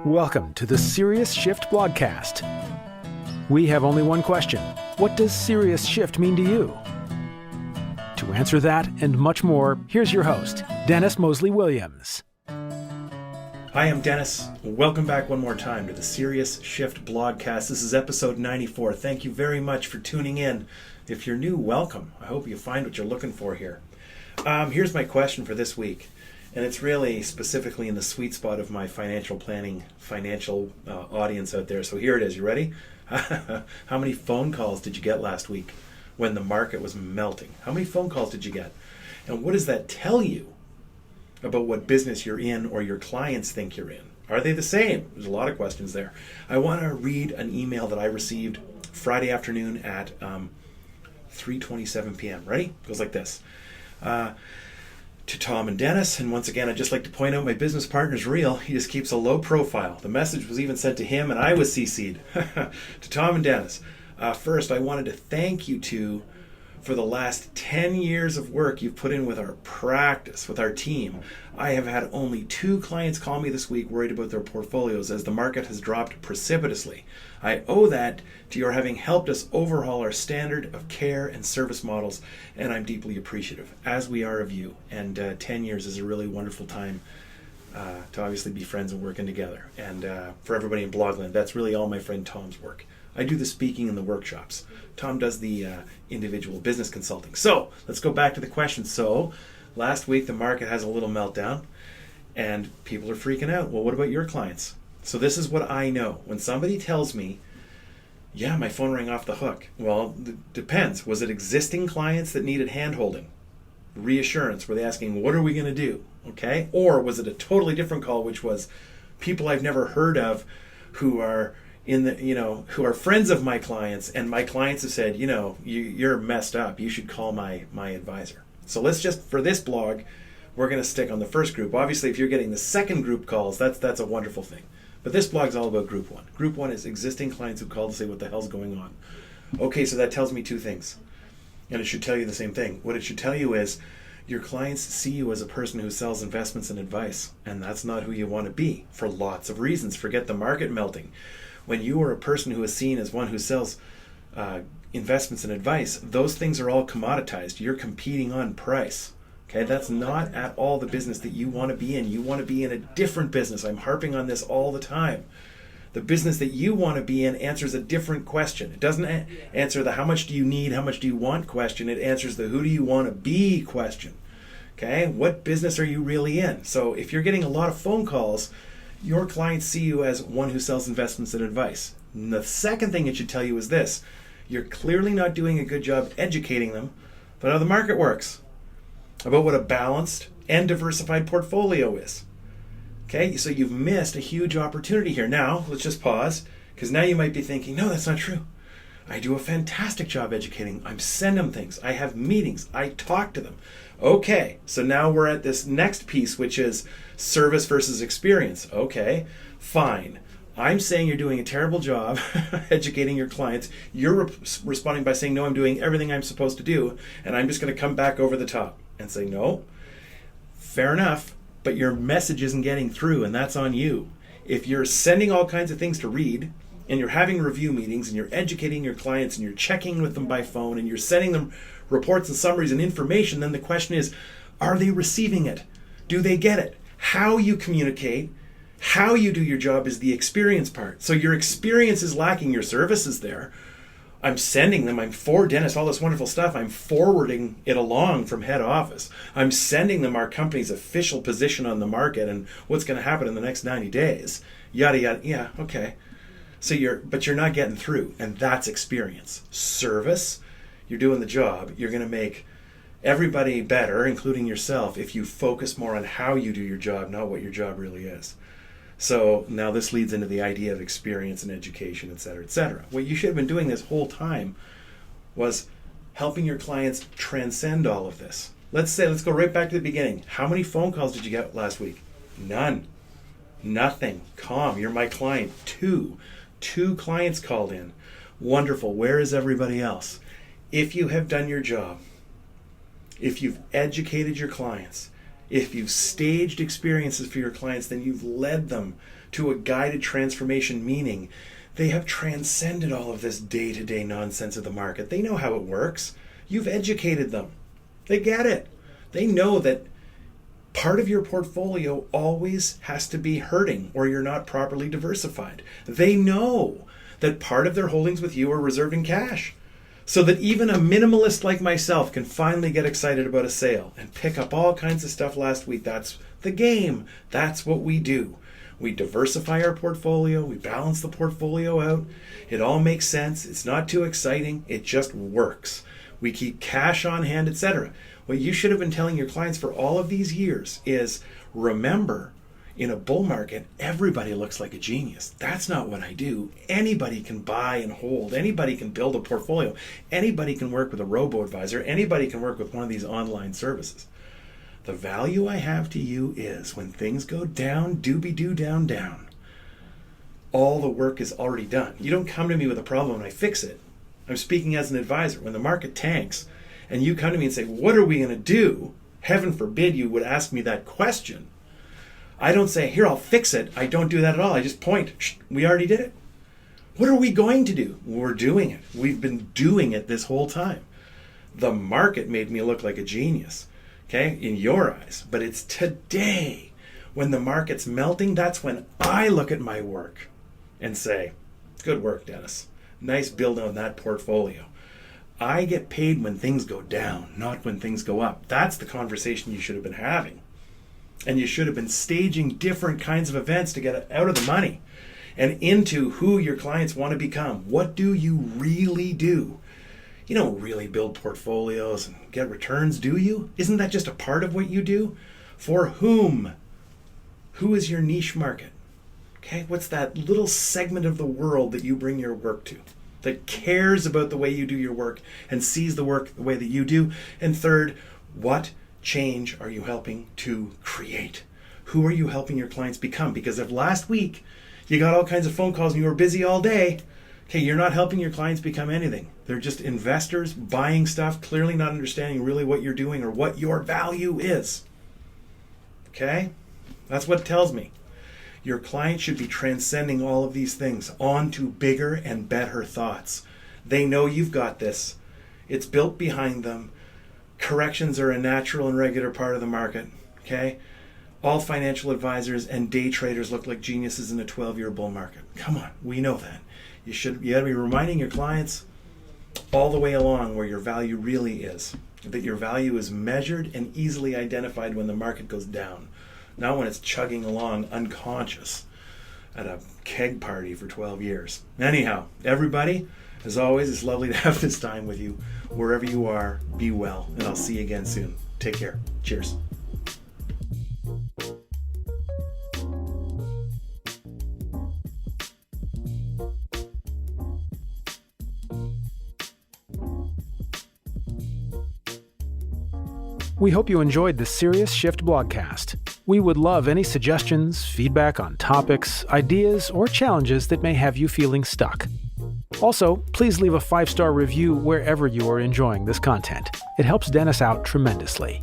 Welcome to the Serious Shift Blogcast. We have only one question. What does Serious Shift mean to you? To answer that and much more, here's your host, Dennis Moseley-Williams. Hi, I'm Dennis. Welcome back one more time to the Serious Shift Blogcast. This is episode 94. Thank you very much for tuning in. If you're new, welcome. I hope you find what you're looking for here. Here's my question for this week. And it's really specifically in the sweet spot of my financial planning, audience out there. So here it is. You ready? How many phone calls did you get last week when the market was melting? How many phone calls did you get? And what does that tell you about what business you're in or your clients think you're in? Are they the same? There's a lot of questions there. I want to read an email that I received Friday afternoon at 3:27 p.m. Ready? It goes like this. To Tom and Dennis, and once again, I'd just like to point out my business partner's real. He just keeps a low profile. The message was even sent to him, and I was CC'd. To Tom and Dennis, first, I wanted to thank you two for the last 10 years of work you've put in with our practice, with our team. I have had only 2 clients call me this week worried about their portfolios as the market has dropped precipitously. I owe that to your having helped us overhaul our standard of care and service models, and I'm deeply appreciative, as we are of you. And 10 years is a really wonderful time to obviously be friends and working together. And for everybody in Blogland, that's really all my friend Tom's work. I do the speaking and the workshops. Tom does the individual business consulting. So let's go back to the question. So last week the market has a little meltdown and people are freaking out. Well, what about your clients? So this is what I know. When somebody tells me, yeah, my phone rang off the hook. Well, it depends. Was it existing clients that needed hand-holding? Reassurance? Were they asking, what are we going to do? Okay. Or was it a totally different call, which was people I've never heard of who are who are friends of my clients, and my clients have said, you're messed up. You should call my advisor. So let's just, for this blog, we're going to stick on the first group. Obviously, if you're getting the second group calls, that's a wonderful thing. But this blog is all about group one. Group one is existing clients who call to say what the hell's going on. Okay, so that tells me 2 things. And it should tell you the same thing. What it should tell you is your clients see you as a person who sells investments and advice. And that's not who you want to be for lots of reasons. Forget the market melting. When you are a person who is seen as one who sells investments and advice, those things are all commoditized. You're competing on price. Okay, that's not at all the business that you want to be in. You want to be in a different business. I'm harping on this all the time. The business that you want to be in answers a different question. It doesn't answer the how much do you need, how much do you want question. It answers the who do you want to be question. Okay, what business are you really in? So if you're getting a lot of phone calls, your clients see you as one who sells investments and advice. And the second thing it should tell you is this. You're clearly not doing a good job educating them about how the market works, about what a balanced and diversified portfolio is. Okay, so you've missed a huge opportunity here. Now, let's just pause, because now you might be thinking, no, that's not true. I do a fantastic job educating. I send them things. I have meetings. I talk to them. Okay, so now we're at this next piece, which is service versus experience. Okay, fine. I'm saying you're doing a terrible job educating your clients. You're responding by saying, no, I'm doing everything I'm supposed to do, and I'm just going to come back over the top and say, no, fair enough, but your message isn't getting through, and that's on you. If you're sending all kinds of things to read, and you're having review meetings, and you're educating your clients, and you're checking with them by phone, and you're sending them reports and summaries and information, then the question is, are they receiving it? Do they get it? How you communicate, how you do your job is the experience part. So your experience is lacking, your service is there. I'm sending them, I'm for Dennis, all this wonderful stuff. I'm forwarding it along from head office. I'm sending them our company's official position on the market and what's going to happen in the next 90 days. Yada, yada. Yeah, okay. So you're not getting through, and that's experience. Service, you're doing the job. You're going to make everybody better, including yourself, if you focus more on how you do your job, not what your job really is. So now this leads into the idea of experience and education, et cetera, et cetera. What you should have been doing this whole time was helping your clients transcend all of this. Let's go right back to the beginning. How many phone calls did you get last week? None. Nothing. Calm. You're my client. 2 clients called in. Wonderful. Where is everybody else? If you have done your job, if you've educated your clients, If you've staged experiences for your clients, then you've led them to a guided transformation, meaning they have transcended all of this day-to-day nonsense of the market. They know how it works. You've educated them. They get it. They know that part of your portfolio always has to be hurting or you're not properly diversified. They know that part of their holdings with you are reserved in cash, so that even a minimalist like myself can finally get excited about a sale and pick up all kinds of stuff last week. That's the game. That's what we do. We diversify our portfolio. We balance the portfolio out. It all makes sense. It's not too exciting. It just works. We keep cash on hand, etc. What you should have been telling your clients for all of these years is, remember, in a bull market, everybody looks like a genius. That's not what I do. Anybody can buy and hold. Anybody can build a portfolio. Anybody can work with a robo-advisor. Anybody can work with one of these online services. The value I have to you is when things go down, doobie-doo, down, down, all the work is already done. You don't come to me with a problem and I fix it. I'm speaking as an advisor. When the market tanks and you come to me and say, what are we going to do? Heaven forbid you would ask me that question. I don't say, here, I'll fix it. I don't do that at all. I just point. We already did it. What are we going to do? We're doing it. We've been doing it this whole time. The market made me look like a genius, okay, in your eyes. But it's today, when the market's melting, that's when I look at my work and say, good work, Dennis. Nice build on that portfolio. I get paid when things go down, not when things go up. That's the conversation you should have been having. And you should have been staging different kinds of events to get out of the money and into who your clients want to become. What do you really do? You don't really build portfolios and get returns, do you? Isn't that just a part of what you do? For whom? Who is your niche market? Okay, what's that little segment of the world that you bring your work to, that cares about the way you do your work and sees the work the way that you do? And third, what change are you helping to create? Who are you helping your clients become? Because if last week you got all kinds of phone calls and you were busy all day, okay, you're not helping your clients become anything. They're just investors buying stuff, clearly not understanding really what you're doing or what your value is. Okay? That's what it tells me. Your client should be transcending all of these things onto bigger and better thoughts. They know you've got this. It's built behind them. Corrections are a natural and regular part of the market. Okay? All financial advisors and day traders look like geniuses in a 12-year bull market. Come on, we know that. You got to be reminding your clients all the way along where your value really is. That your value is measured and easily identified when the market goes down. Not when it's chugging along unconscious at a keg party for 12 years. Anyhow, everybody, as always, it's lovely to have this time with you. Wherever you are, be well, and I'll see you again soon. Take care. Cheers. We hope you enjoyed the Serious Shift Blogcast. We would love any suggestions, feedback on topics, ideas, or challenges that may have you feeling stuck. Also, please leave a 5-star review wherever you are enjoying this content. It helps Dennis out tremendously.